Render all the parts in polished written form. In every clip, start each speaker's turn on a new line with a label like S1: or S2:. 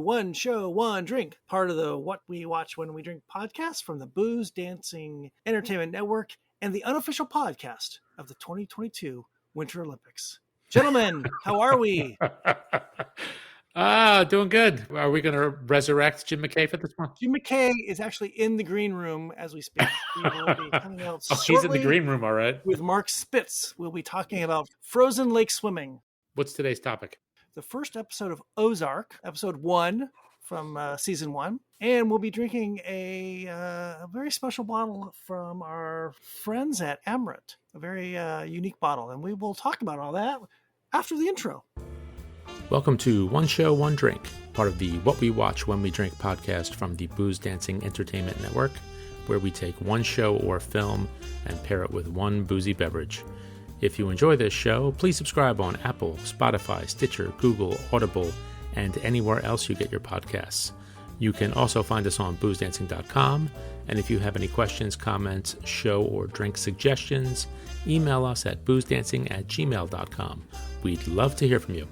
S1: One show, one drink, part of the What We Watch When We Drink podcast from the Booze Dancing Entertainment Network and the unofficial podcast of the 2022 Winter Olympics. Gentlemen, how are we?
S2: Doing good. Are we going to resurrect Jim McKay for this one?
S1: Jim McKay is actually in the green room as we speak. He will be coming out
S2: He's in the green room, all right.
S1: With Mark Spitz. We'll be talking about frozen lake swimming.
S2: What's today's topic?
S1: The first episode of Ozark, episode 1 from season 1. And we'll be drinking a very special bottle from our friends at Amrut, a very unique bottle. And we will talk about all that after the intro.
S2: Welcome to One Show, One Drink, part of the What We Watch When We Drink podcast from the Booze Dancing Entertainment Network, where we take one show or film and pair it with one boozy beverage. If you enjoy this show, please subscribe on Apple, Spotify, Stitcher, Google, Audible, and anywhere else you get your podcasts. You can also find us on boozedancing.com, and if you have any questions, comments, show or drink suggestions, email us at boozedancing@gmail.com. We'd love to hear from you.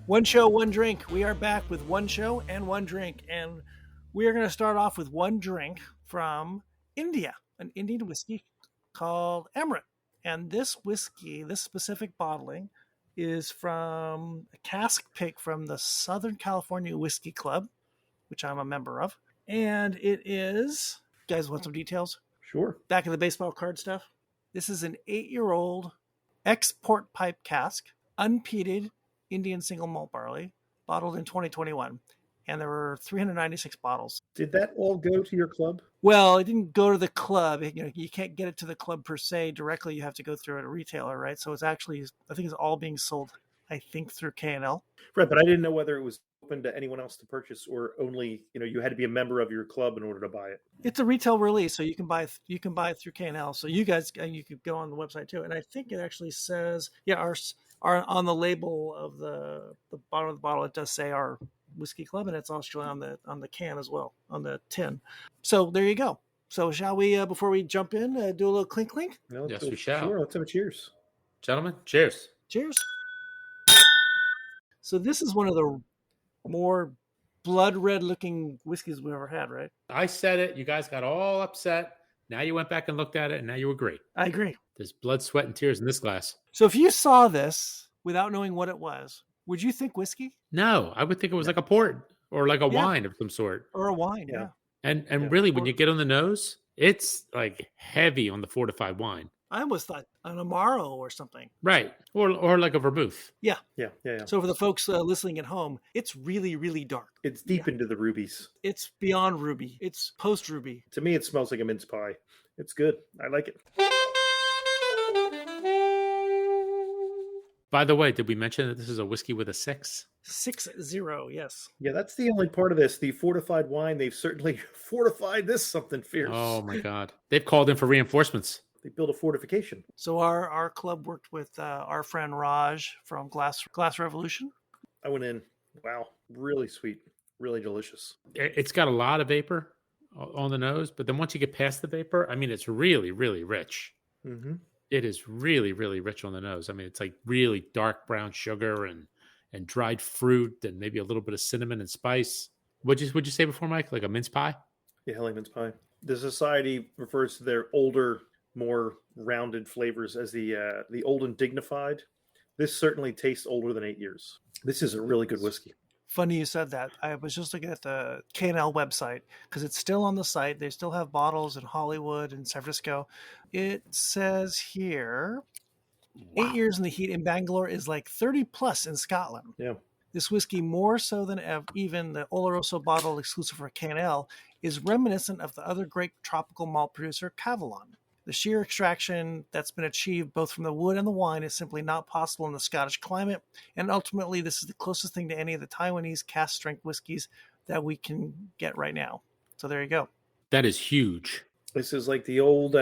S1: One show, one drink. We are back with one show and one drink, and we are going to start off with one drink from India, an Indian whiskey called Amrut. And this whiskey, this specific bottling, is from a cask pick from the Southern California Whiskey Club, which I'm a member of. And it is, you guys want some details?
S3: Sure.
S1: Back of the baseball card stuff. This is an 8-year-old export pipe cask, unpeated Indian single malt barley, bottled in 2021. And there were 396 bottles.
S3: Did that all go to your club?
S1: Well, it didn't go to the club. You can't get it to the club per se directly. You have to go through a retailer, right? So it's actually, I think it's all being sold, through K&L.
S3: Right, but I didn't know whether it was open to anyone else to purchase or only, you had to be a member of your club in order to buy it.
S1: It's a retail release, so you can buy it through K&L. So you guys, you could go on the website too. And I think it actually says, our on the label of the bottom of the bottle, it does say our whiskey club, and it's also on the can as well, on the tin. So there you go. So shall we, before we jump in, do a little clink clink?
S3: No,
S2: yes, we shall.
S3: Sure, let's have a cheers.
S2: Gentlemen, cheers.
S1: Cheers. So this is one of the more blood red looking whiskeys we've ever had, right?
S2: I said it. You guys got all upset. Now you went back and looked at it, and now you agree.
S1: I agree.
S2: There's blood, sweat, and tears in this glass.
S1: So if you saw this without knowing what it was, would you think whiskey?
S2: No, I would think it was like a port or like a wine of some sort.
S1: Or a wine, yeah.
S2: And really, when you get on the nose, it's like heavy on the fortified wine.
S1: I almost thought an Amaro or something.
S2: Right. Or like a vermouth.
S1: Yeah.
S3: Yeah.
S1: So for the folks listening at home, it's really, really dark.
S3: It's deep into the rubies.
S1: It's beyond ruby. It's post-ruby.
S3: To me, it smells like a mince pie. It's good. I like it.
S2: By the way, did we mention that this is a whiskey with a 6?
S1: 60, yes.
S3: Yeah, that's the only part of this. The fortified wine, they've certainly fortified this something fierce.
S2: Oh, my God. They've called in for reinforcements.
S3: They built a fortification.
S1: So our club worked with our friend Raj from Glass Revolution.
S3: I went in. Wow. Really sweet. Really delicious.
S2: It's got a lot of vapor on the nose, but then once you get past the vapor, it's really, really rich.
S3: Mm-hmm.
S2: It is really, really rich on the nose. It's like really dark brown sugar and dried fruit and maybe a little bit of cinnamon and spice. Would you say before, Mike? Like a mince pie?
S3: Yeah, like mince pie. The society refers to their older, more rounded flavors as the old and dignified. This certainly tastes older than 8 years. This is a really good whiskey.
S1: Funny you said that. I was just looking at the K&L website because it's still on the site. They still have bottles in Hollywood and San Francisco. It says here, 8 years in the heat in Bangalore is like 30 plus in Scotland.
S3: Yeah.
S1: This whiskey, more so than even the Oloroso bottle exclusive for K&L, is reminiscent of the other great tropical malt producer, Cavalon. The sheer extraction that's been achieved both from the wood and the wine is simply not possible in the Scottish climate, and ultimately this is the closest thing to any of the Taiwanese cask-strength whiskeys that we can get right now. So there you go.
S2: That is huge.
S3: This is like the old,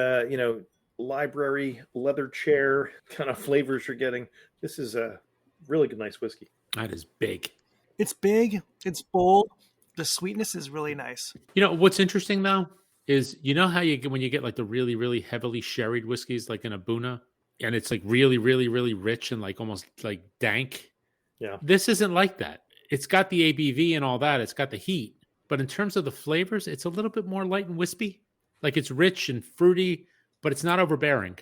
S3: library leather chair kind of flavors you're getting. This is a really good, nice whiskey.
S2: That is big.
S1: It's big. It's bold. The sweetness is really nice.
S2: What's interesting though is how you get when you get like the really, really heavily sherried whiskeys like in a Buna, and it's like really, really, really rich and like almost like dank.
S3: Yeah.
S2: This isn't like that. it's got the ABV and all that. It's got the heat. But in terms of the flavors, it's a little bit more light and wispy. Like it's rich and fruity, but it's not overbearing.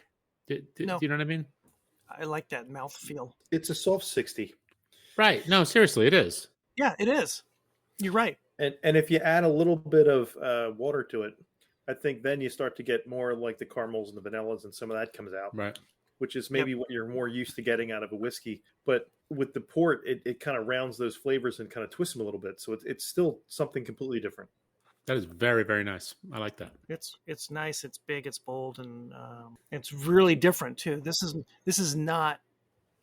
S2: Do you know what I mean?
S1: I like that mouthfeel.
S3: It's a soft 60.
S2: Right. No, seriously, it is.
S1: Yeah, it is. You're right.
S3: And if you add a little bit of water to it, I think then you start to get more like the caramels and the vanillas, and some of that comes out.
S2: Right.
S3: Which is maybe what you're more used to getting out of a whiskey. But with the port, it kind of rounds those flavors and kind of twists them a little bit. So it's still something completely different.
S2: That is very, very nice. I like that.
S1: It's nice. It's big. It's bold, and it's really different too. This is not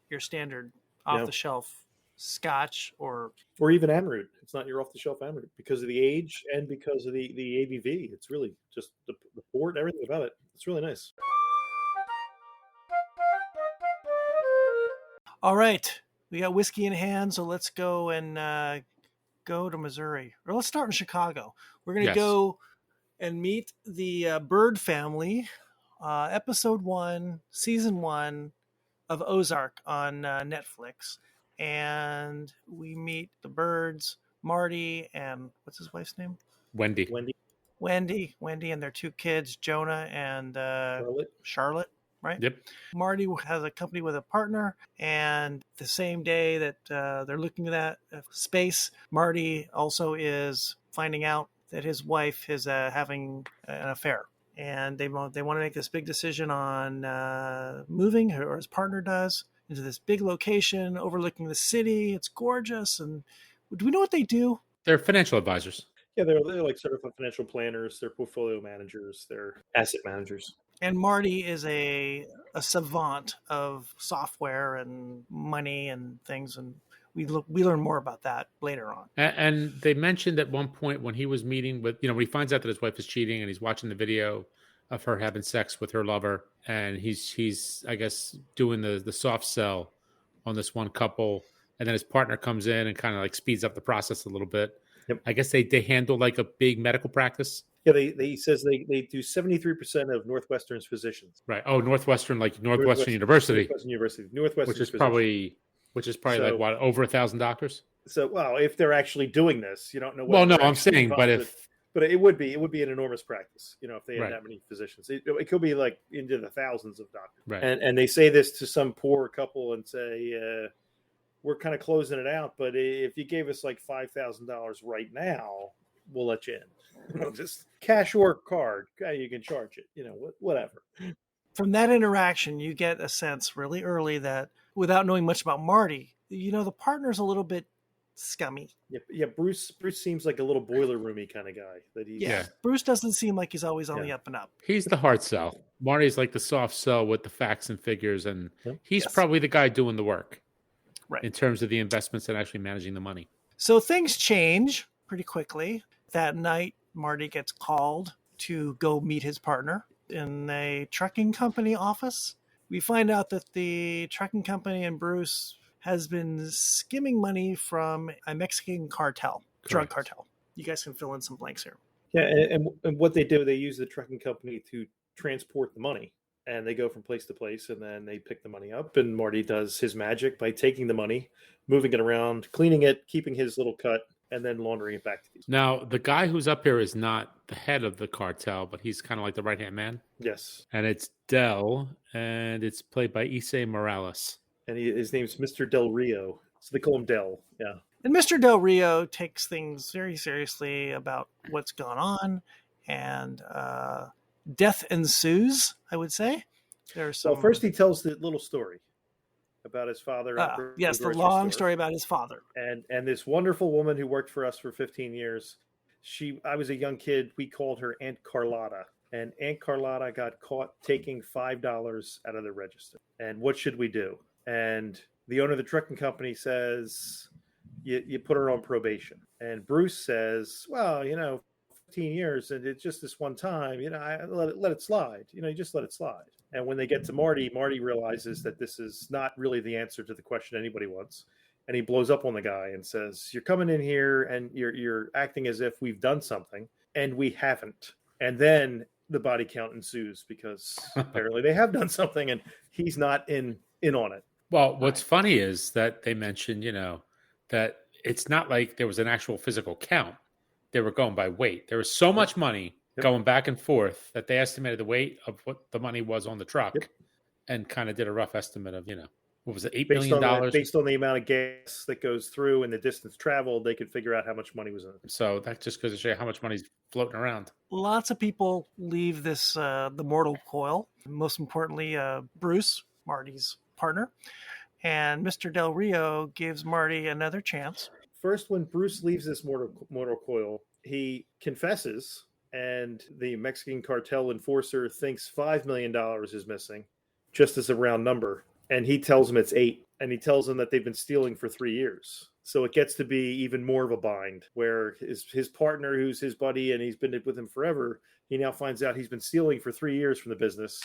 S1: your standard off the shelf Scotch or
S3: even Amrut. It's not your off the shelf Amrut because of the age and because of the ABV. It's really just the port, everything about it. It's really nice.
S1: All right, we got whiskey in hand, so let's go and go to Missouri. Or let's start in Chicago. We're going to go and meet the Byrd family, episode 1, season 1 of Ozark on Netflix. And we meet the Byrds, Marty, and what's his wife's name?
S2: Wendy,
S1: and their 2 kids, Jonah and Charlotte. Right?
S2: Yep.
S1: Marty has a company with a partner, and the same day that they're looking at space, Marty also is finding out that his wife is having an affair, and they want to make this big decision on moving, or his partner does, into this big location overlooking the city. It's gorgeous, and do we know what they do?
S2: They're financial advisors.
S3: Yeah, they're like certified financial planners. They're portfolio managers. They're asset managers.
S1: And Marty is a savant of software and money and things, and we learn more about that later on.
S2: And they mentioned at one point when he was meeting with, when he finds out that his wife is cheating and he's watching the video of her having sex with her lover, and he's I guess doing the soft sell on this one couple, and then his partner comes in and kind of like speeds up the process a little bit. Yep. I guess they handle like a big medical practice.
S3: Yeah, he says they do 73% of Northwestern's physicians.
S2: Right. Oh, Northwestern University.
S3: Northwestern,
S2: which is probably so, like what, over 1,000 doctors.
S3: So, well, if they're actually doing this, you don't know.
S2: Well, no, I'm saying, but
S3: it would be an enormous practice. If they had that many physicians, it could be like into the thousands of doctors.
S2: Right.
S3: And they say this to some poor couple and say, we're kind of closing it out, but if you gave us like $5,000 right now, we'll let you in. Just cash or card, you can charge it. Whatever.
S1: From that interaction, you get a sense really early that, without knowing much about Marty, the partner's a little bit scummy.
S3: Yeah. Bruce seems like a little boiler roomy kind of guy.
S1: Bruce doesn't seem like he's always on the up and up.
S2: He's the hard sell. Marty's like the soft sell with the facts and figures, and he's probably the guy doing the work.
S1: Right.
S2: In terms of the investments and actually managing the money.
S1: So things change pretty quickly. That night, Marty gets called to go meet his partner in a trucking company office. We find out that the trucking company and Bruce has been skimming money from a Mexican cartel, drug cartel. You guys can fill in some blanks here.
S3: Yeah, and what they do, they use the trucking company to transport the money. And they go from place to place, and then they pick the money up. And Marty does his magic by taking the money, moving it around, cleaning it, keeping his little cut, and then laundering it back to these.
S2: Now, the guy who's up here is not the head of the cartel, but he's kind of like the right-hand man.
S3: Yes.
S2: And it's Del, and it's played by Issei Morales.
S3: And his name's Mr. Del Rio. So they call him Del, yeah.
S1: And Mr. Del Rio takes things very seriously about what's gone on, and death ensues, I would say.
S3: Well, first he tells the little story about his father.
S1: Yes, the long story about his father.
S3: And this wonderful woman who worked for us for 15 years. I was a young kid. We called her Aunt Carlotta. And Aunt Carlotta got caught taking $5 out of the register. And what should we do? And the owner of the trucking company says, you put her on probation. And Bruce says, well, 15 years and it's just this one time, I let it slide. You just let it slide. And when they get to Marty realizes that this is not really the answer to the question anybody wants. And he blows up on the guy and says, you're coming in here and you're acting as if we've done something, and we haven't. And then the body count ensues because apparently they have done something and he's not in on it.
S2: Well, what's funny is that they mentioned, that it's not like there was an actual physical count. They were going by weight. There was so much money going back and forth that they estimated the weight of what the money was on the truck and kind of did a rough estimate of, what was it, $8 million?
S3: Based on the amount of gas that goes through and the distance traveled, they could figure out how much money was in it.
S2: So that just goes to show you how much money's floating around.
S1: Lots of people leave this, the mortal coil. Most importantly, Bruce, Marty's partner. And Mr. Del Rio gives Marty another chance.
S3: First, when Bruce leaves this mortal coil, he confesses, and the Mexican cartel enforcer thinks $5 million is missing, just as a round number. And he tells him it's 8, and he tells him that they've been stealing for 3 years. So it gets to be even more of a bind, where his partner, who's his buddy, and he's been with him forever, he now finds out he's been stealing for 3 years from the business.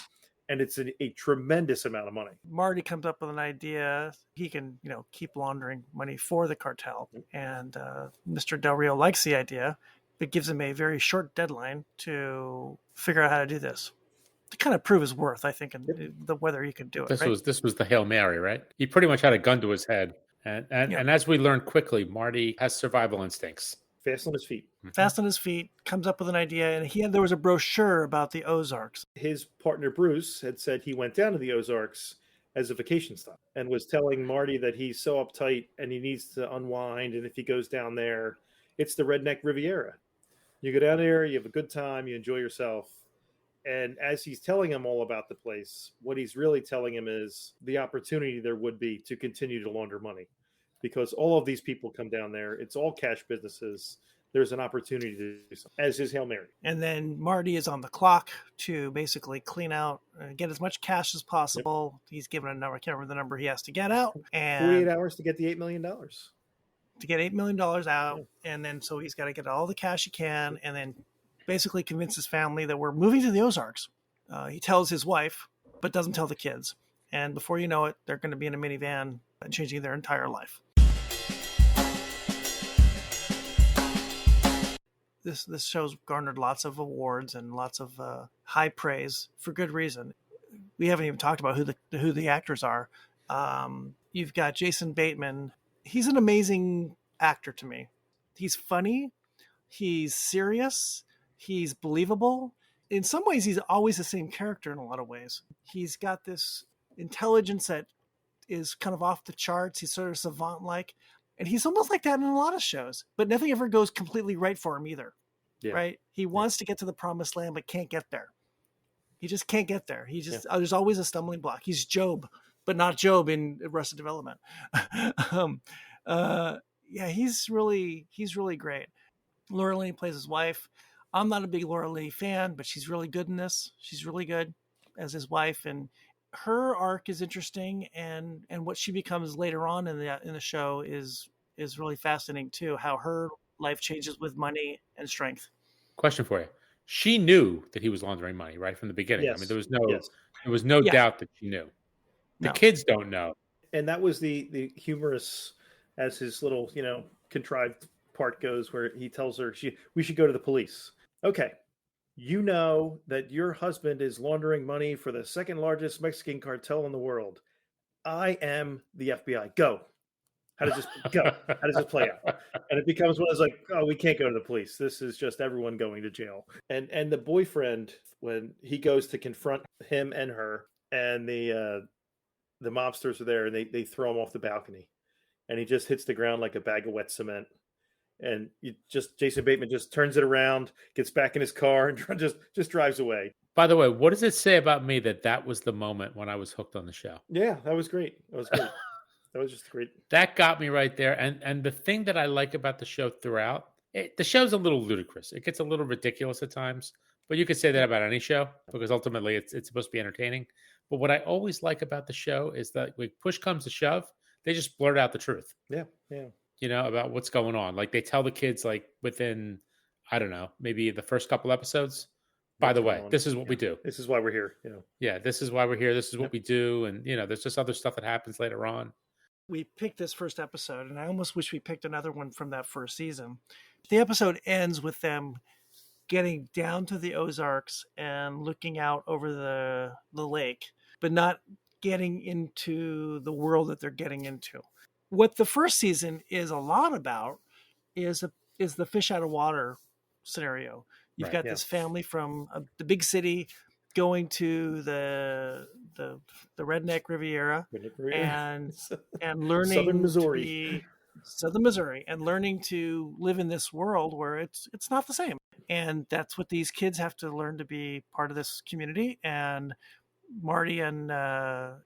S3: And it's a tremendous amount of money.
S1: Marty comes up with an idea. He can, keep laundering money for the cartel. And Mr. Del Rio likes the idea, but gives him a very short deadline to figure out how to do this. To kind of prove his worth, I think, and whether he can do it.
S2: This was the Hail Mary, right? He pretty much had a gun to his head. And as we learned quickly, Marty has survival instincts.
S3: Fast on his feet.
S1: Fast on his feet, comes up with an idea, and there was a brochure about the Ozarks.
S3: His partner Bruce had said he went down to the Ozarks as a vacation stop and was telling Marty that he's so uptight and he needs to unwind, and if he goes down there, it's the Redneck Riviera. You go down there, you have a good time, you enjoy yourself. And as he's telling him all about the place, what he's really telling him is the opportunity there would be to continue to launder money. Because all of these people come down there. It's all cash businesses. There's an opportunity to do something, as is Hail Mary.
S1: And then Marty is on the clock to basically clean out, get as much cash as possible. Yep. He's given a number. I can't remember the number he has to get out. And
S3: 48 hours to get the $8 million.
S1: To get $8 million out. Yeah. And then so he's got to get all the cash he can and then basically convince his family that we're moving to the Ozarks. He tells his wife, but doesn't tell the kids. And before you know it, they're going to be in a minivan and changing their entire life. This show's garnered lots of awards and lots of high praise for good reason. We haven't even talked about who the actors are. You've got Jason Bateman. He's an amazing actor to me. He's funny. He's serious. He's believable. In some ways, he's always the same character in a lot of ways. He's got this intelligence that is kind of off the charts. He's sort of savant-like. And he's almost like that in a lot of shows, but nothing ever goes completely right for him either. Yeah. Right? He wants to get to the promised land, but can't get there. He just can't get there. There's always a stumbling block. He's Job, but not Job in Arrested Development. He's really great. Laura Linney plays his wife. I'm not a big Laura Linney fan, but she's really good in this. She's really good as his wife, and her arc is interesting, and what she becomes later on in the show is really fascinating too. How her life changes with money and strength.
S2: Question for you: she knew that he was laundering money right from the beginning.
S3: Yes.
S2: I mean, there was no doubt that she knew. The kids don't know,
S3: and that was the humorous, as his little contrived part goes, where he tells her we should go to the police. Okay. You know that your husband is laundering money for the second largest Mexican cartel in the world. I am the FBI. Go. How does this go? How does this play out? And it becomes one of those like, oh, we can't go to the police. This is just everyone going to jail. And the boyfriend, when he goes to confront him and her, and the mobsters are there, and they throw him off the balcony, and he just hits the ground like a bag of wet cement. And Jason Bateman just turns it around, gets back in his car, and just drives away.
S2: By the way, what does it say about me that was the moment when I was hooked on the show?
S3: Yeah, that was great. That was just great.
S2: That got me right there. And the thing that I like about the show throughout, the show's a little ludicrous. It gets a little ridiculous at times, but you could say that about any show because ultimately it's supposed to be entertaining. But what I always like about the show is that when push comes to shove, they just blurt out the truth.
S3: Yeah.
S2: About what's going on. Like they tell the kids like within, I don't know, maybe the first couple episodes, by the way, this is what we do.
S3: This is why we're here.
S2: Yeah, this is why we're here. This is what we do. And, there's just other stuff that happens later on.
S1: We picked this first episode, and I almost wish we picked another one from that first season. The episode ends with them getting down to the Ozarks and looking out over the lake, but not getting into the world that they're getting into. What the first season is a lot about is the fish out of water scenario. You've got this family from the big city going to the Redneck Riviera, and learning
S3: Southern Missouri.
S1: to be Southern Missouri, and learning to live in this world where it's not the same. And that's what these kids have to learn to be part of this community. And Marty and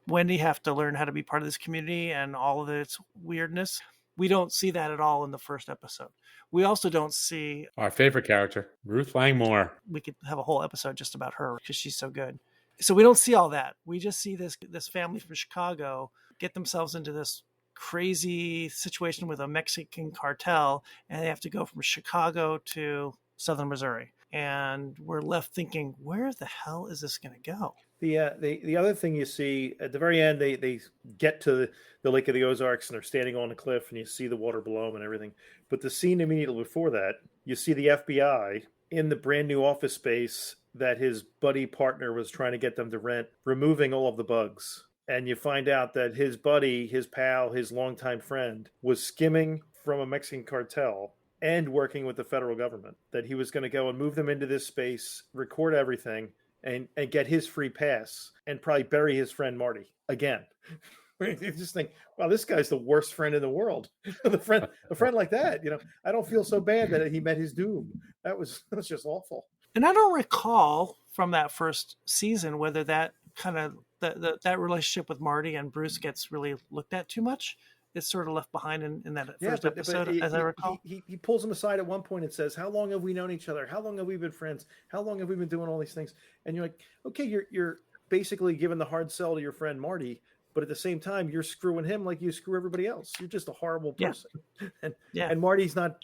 S1: Wendy have to learn how to be part of this community and all of its weirdness. We don't see that at all in the first episode. We also don't see
S2: our favorite character, Ruth Langmore.
S1: We could have a whole episode just about her because she's so good. So we don't see all that. We just see this family from Chicago get themselves into this crazy situation with a Mexican cartel, and they have to go from Chicago to Southern Missouri. And we're left thinking, where the hell is this going to go?
S3: The other thing you see at the very end, they get to the Lake of the Ozarks and they're standing on a cliff and you see the water below them and everything. But the scene immediately before that, you see the FBI in the brand new office space that his buddy partner was trying to get them to rent, removing all of the bugs. And you find out that his buddy, his pal, his longtime friend was skimming from a Mexican cartel and working with the federal government, that he was going to go and move them into this space, record everything, and get his free pass, and probably bury his friend Marty again. You just think, wow, this guy's the worst friend in the world. a friend like that, I don't feel so bad that he met his doom. That was just awful.
S1: And I don't recall from that first season whether that kind of that relationship with Marty and Bruce gets really looked at too much. It's sort of left behind in that first episode, as I recall.
S3: He pulls him aside at one point and says, how long have we known each other? How long have we been friends? How long have we been doing all these things? And you're like, okay, you're basically giving the hard sell to your friend Marty, but at the same time, you're screwing him like you screw everybody else. You're just a horrible person. Yeah. And Marty's not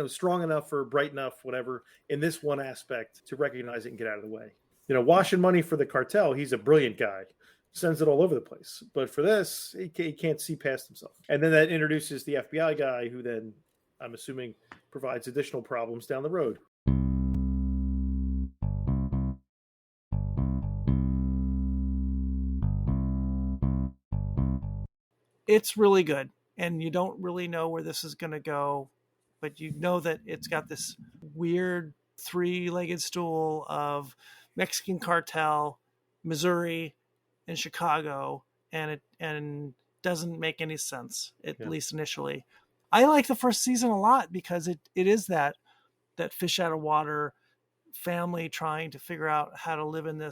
S3: strong enough or bright enough, whatever, in this one aspect to recognize it and get out of the way. Washing money for the cartel, he's a brilliant guy. Sends it all over the place. But for this, he can't see past himself. And then that introduces the FBI guy who then, I'm assuming, provides additional problems down the road.
S1: It's really good. And you don't really know where this is going to go, but you know that it's got this weird three-legged stool of Mexican cartel, Missouri, in Chicago, and it doesn't make any sense, at least initially. I like the first season a lot because it is that fish out of water family trying to figure out how to live in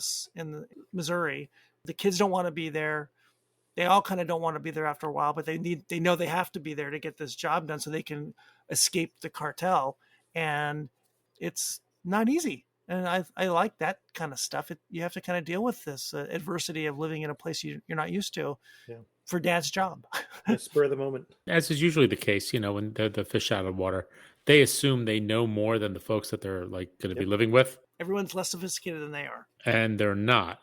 S1: Missouri. The kids don't want to be there. They all kind of don't want to be there after a while, but they know they have to be there to get this job done so they can escape the cartel. And it's not easy. And I like that kind of stuff. You have to kind of deal with this adversity of living in a place you're not used to for Dad's job.
S3: Spur of the moment.
S2: As is usually the case, when they're the fish out of water, they assume they know more than the folks that they're going to be living with.
S1: Everyone's less sophisticated than they are.
S2: And they're not.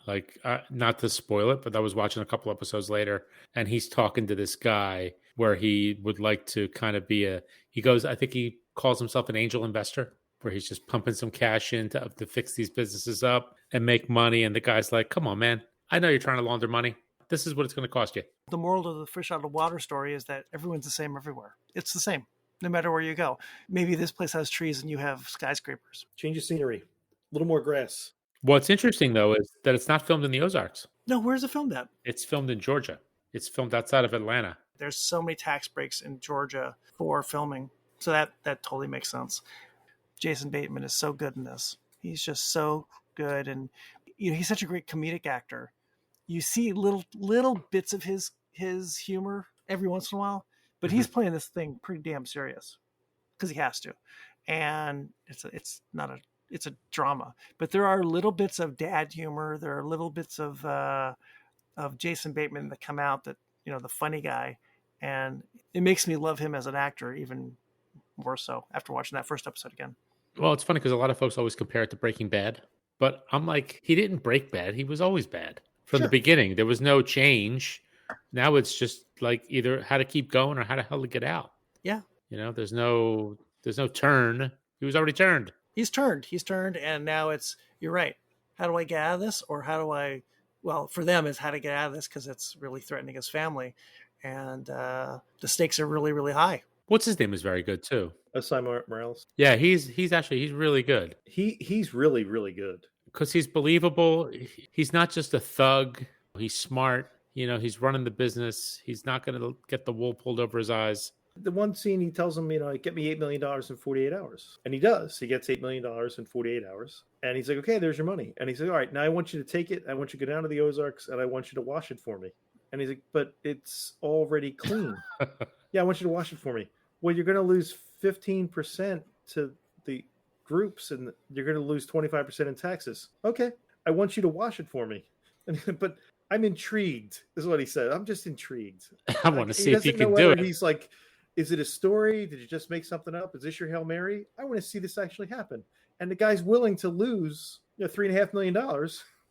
S2: Not to spoil it, but I was watching a couple episodes later, and he's talking to this guy where he would like to kind of be I think he calls himself an angel investor, where he's just pumping some cash in to fix these businesses up and make money. And the guy's like, come on, man. I know you're trying to launder money. This is what it's going to cost you.
S1: The moral of the fish out of water story is that everyone's the same everywhere. It's the same, no matter where you go. Maybe this place has trees and you have skyscrapers.
S3: Change of scenery. A little more grass.
S2: What's interesting, though, is that it's not filmed in the Ozarks.
S1: No, where's it filmed at?
S2: It's filmed in Georgia. It's filmed outside of Atlanta.
S1: There's so many tax breaks in Georgia for filming. So that totally makes sense. Jason Bateman is so good in this. He's just so good. And he's such a great comedic actor. You see little bits of his humor every once in a while, but he's playing this thing pretty damn serious because he has to. And it's a drama, but there are little bits of dad humor. There are little bits of Jason Bateman that come out that, the funny guy. And it makes me love him as an actor even more so after watching that first episode again.
S2: Well, it's funny because a lot of folks always compare it to Breaking Bad, but I'm like, he didn't break bad. He was always bad from the beginning. There was no change. Now it's just either how to keep going or how the hell to get out.
S1: Yeah.
S2: There's no turn. He was already turned.
S1: He's turned. And now you're right. How do I get out of this? Or for them is how to get out of this because it's really threatening his family. and the stakes are really, really high.
S2: What's his name is very good too.
S3: Simon Morales.
S2: Yeah, he's really good.
S3: He's really, really good.
S2: Because he's believable. He's not just a thug. He's smart. He's running the business. He's not going to get the wool pulled over his eyes.
S3: The one scene, he tells him, get me $8 million in 48 hours. And he does. He gets $8 million in 48 hours. And he's like, okay, there's your money. And he's like, all right, now I want you to take it. I want you to go down to the Ozarks and I want you to wash it for me. And he's like, but it's already clean. Yeah, I want you to wash it for me. Well, you're going to lose 15% to the groups and you're going to lose 25% in taxes. Okay, I want you to wash it for me. But I'm intrigued, is what he said. I'm just intrigued.
S2: I want to see if he can do it.
S3: He's like, is it a story? Did you just make something up? Is this your Hail Mary? I want to see this actually happen. And the guy's willing to lose $3.5 million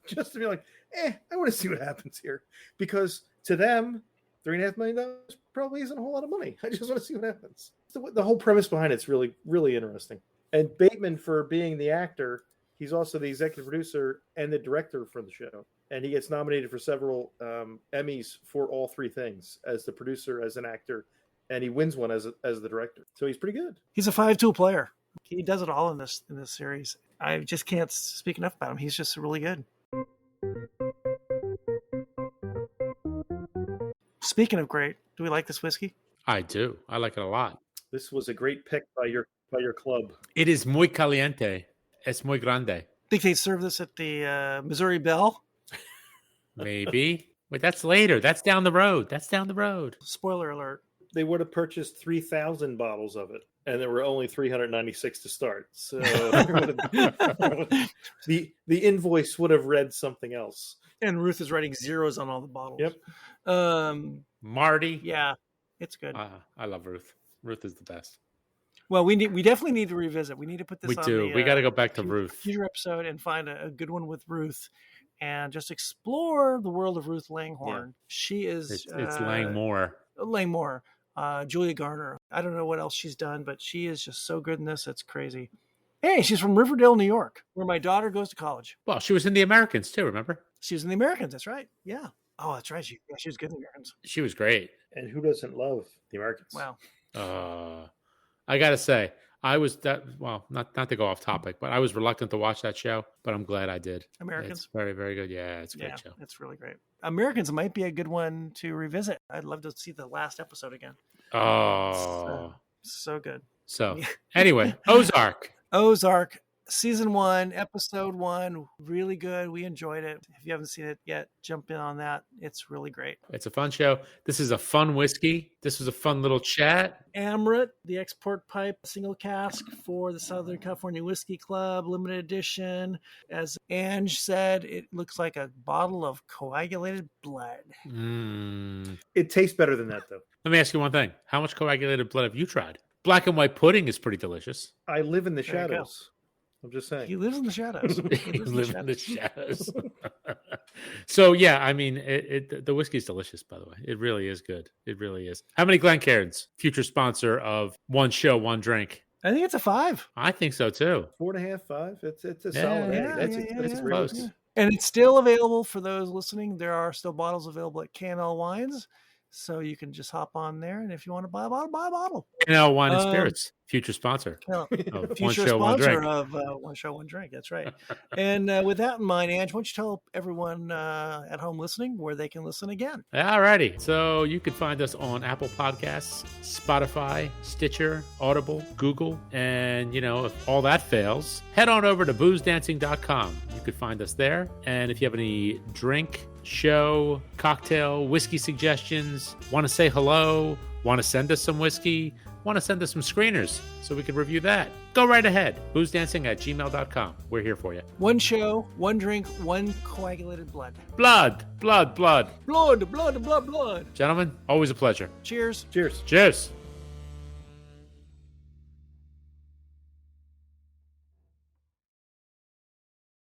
S3: just to be like, I want to see what happens here. Because to them, $3.5 million probably isn't a whole lot of money. I just want to see what happens. The whole premise behind it's really, really interesting. And Bateman, for being the actor, he's also the executive producer and the director for the show. And he gets nominated for several Emmys for all three things, as the producer, as an actor, and he wins one as the director. So he's pretty good.
S1: He's a 5-tool player. He does it all in this series. I just can't speak enough about him. He's just really good. Speaking of great, do we like this whiskey?
S2: I do. I like it a lot.
S3: This was a great pick by your club.
S2: It is muy caliente. Es muy grande.
S1: Think they serve this at the Missouri Bell?
S2: Maybe. Wait, that's later. That's down the road.
S1: Spoiler alert.
S3: They would have purchased 3,000 bottles of it, and there were only 396 to start. So the invoice would have read something else.
S1: And Ruth is writing zeros on all the bottles.
S3: Yep.
S2: Marty.
S1: Yeah, it's good.
S2: I love Ruth. Ruth is the best.
S1: Well, we definitely need to revisit. We need to put this on
S2: do. We got to go back to Ruth.
S1: Future episode and find a good one with Ruth and just explore the world of Ruth Langhorne. Yeah. She is...
S2: It's Langmore.
S1: Langmore. Julia Garner. I don't know what else she's done, but she is just so good in this. It's crazy. Hey, she's from Riverdale, New York, where my daughter goes to college.
S2: Well, she was in The Americans too, remember?
S1: She was in The Americans. That's right. Yeah. Oh, that's right. She was good in The Americans.
S2: She was great.
S3: And who doesn't love The Americans?
S1: Wow.
S2: I got to say, I was not to go off topic, but I was reluctant to watch that show, but I'm glad I did.
S1: Americans?
S2: It's very, very good. Yeah, it's a great show.
S1: It's really great. Americans might be a good one to revisit. I'd love to see the last episode again.
S2: Oh.
S1: So good.
S2: So, anyway, Ozark.
S1: Season 1, episode 1, really good. We enjoyed it. If you haven't seen it yet, jump in on that. It's really great.
S2: It's a fun show. This is a fun whiskey. This was a fun little chat.
S1: Amrut, the export pipe single cask for the Southern California Whiskey Club, limited edition. As Ange said, it looks like a bottle of coagulated blood.
S3: It tastes better than that, though.
S2: Let me ask you one thing. How much coagulated blood have you tried? Black and white pudding is pretty delicious.
S3: I live in the shadows. I'm just saying.
S1: He lives in the shadows.
S2: He lives in the shadows. So, yeah, I mean, the whiskey is delicious, by the way. It really is good. It really is. How many Glencairns? Future sponsor of One Show, One Drink.
S1: I think it's a 5.
S2: I think so, too.
S3: 4.5, 5. It's a solid.
S2: That's close.
S1: Yeah. And it's still available for those listening. There are still bottles available at K&L Wines. So you can just hop on there, and if you want to buy a bottle, buy a bottle.
S2: K&L Wine and Spirits, future sponsor.
S1: Future sponsor of One Show, One Drink. That's right. And with that in mind, Ange, why don't you tell everyone at home listening where they can listen again?
S2: All righty. So you can find us on Apple Podcasts, Spotify, Stitcher, Audible, Google. And, if all that fails, head on over to boozdancing.com. You could find us there. And if you have any drink, show, cocktail, whiskey suggestions, want to say hello, want to send us some whiskey, want to send us some screeners so we can review that, go right ahead. boozdancing@gmail.com. We're here for you.
S1: One show, one drink, one coagulated blood.
S2: Blood.
S1: Blood.
S2: Gentlemen, always a pleasure.
S1: Cheers.
S3: Cheers.
S2: Cheers.